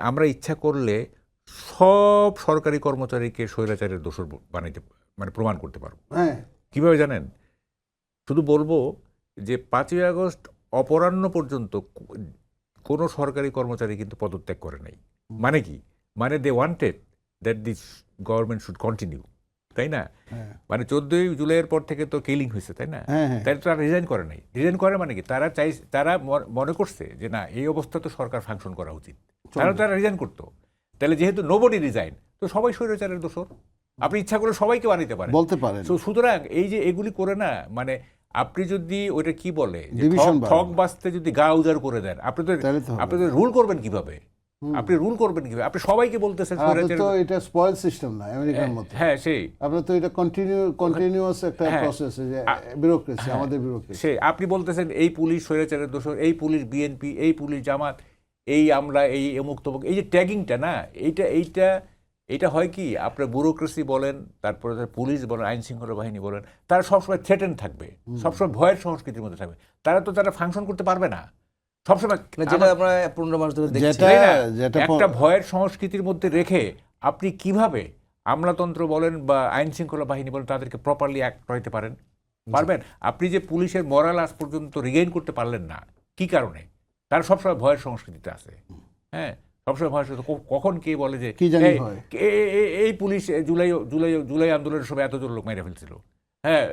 আমরা ইচ্ছা করলে সব সরকারি কর্মচারীকে স্বৈরাচারের দোষর বানাইতে মানে প্রমাণ করতে পারবো। হ্যাঁ, কীভাবে জানেন? শুধু বলবো যে 5ই আগস্ট অপরাহ্ন পর্যন্ত কোনো সরকারি কর্মচারী কিন্তু পদত্যাগ করে নাই। মানে কি? মানে they wanted that this government should continue, তাই না? মানে 14ই জুলাইয়ের পর থেকে তো কিলিং হয়েছে, তাই না? তাই তো তারা রিজাইন করে নাই। রিজাইন করে মানে কি? তারা মনে করছে যে না, এই অবস্থা তো সরকার ফাংশন করা উচিত, তারা রিজাইন করতো। তাহলে যেহেতু নোবডি রিজাইন, তো সবাই স্বৈরাচারের দোষর। আপনি ইচ্ছা করে সবাইকে বানাইতে পারেন, বলতে পারেন। সুতরাং এই যে এগুলি করে না, মানে আপনি যদি ওইটা কি বলে ঠক বাঁচতে যদি গা উজাড় করে দেন, আপনি তো রুল করবেন কিভাবে? আপনি রুল করবেন কিভাবে? আপনি সবাইকে বলতেছেন তো এটা স্পয়েল সিস্টেম না আমেরিকার মতো। হ্যাঁ, সেই আপনার তো এটা কন্টিনিউয়াস একটা প্রসেস, যে ব্যুরোক্রেসি, আমাদের ব্যুরোক্রেসি। সেই আপনি বলতেছেন এই পুলিশ স্বৈরাচারের দোষর, এই পুলিশ বিএনপি, এই পুলিশ জামাত, এই আমরা, এই অমুক তমুক, এই যে ট্যাগিংটা না, এইটা হয় কি, আপনার ব্যুরোক্রেসি বলেন, তারপরে পুলিশ বলেন, আইন শৃঙ্খলা বাহিনী বলেন, তারা সবসময় থ্রেটেন থাকবে, সবসময় ভয়ের সংস্কৃতির মধ্যে থাকবে। তারা ফাংশন করতে পারবে না সবসময়। যেটা আমরা 15 মাস ধরে দেখছি, একটা ভয়ের সংস্কৃতির মধ্যে রেখে আপনি কিভাবে আমলাতন্ত্র বলেন বা আইন শৃঙ্খলা বাহিনী বলেন তাদেরকে প্রপারলি অ্যাক্ট করাইতে পারবেন? আপনি যে পুলিশের মরাল আজ পর্যন্ত রিগেইন করতে পারলেন না, কি কারণে? তারা সবসময় ভয়ের সংস্কৃতিতে আছে। হ্যাঁ, সবসময় ভয়ের সংস্কৃতি। কখন কে বলে যে এই পুলিশ জুলাই আন্দোলনের সময় এতজন লোক মেরে ফেলছিল, হ্যাঁ,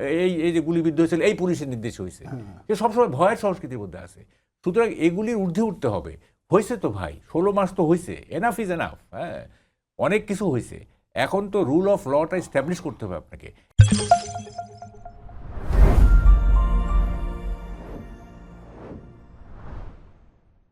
এই যে গুলিবিদ্ধ হয়েছিল এই পুলিশের নির্দেশে হয়েছে, সে সবসময় ভয়ের সংস্কৃতির মধ্যে আছে। সুতরাং এগুলির ঊর্ধ্বে উঠতে হবে। হয়েছে তো ভাই, 16 মাস তো হয়েছে, এনাফ ইজ এনাফ। হ্যাঁ, অনেক কিছু হয়েছে, এখন তো রুল অফ লটা এস্টাবলিশ করতে হবে আপনাকে।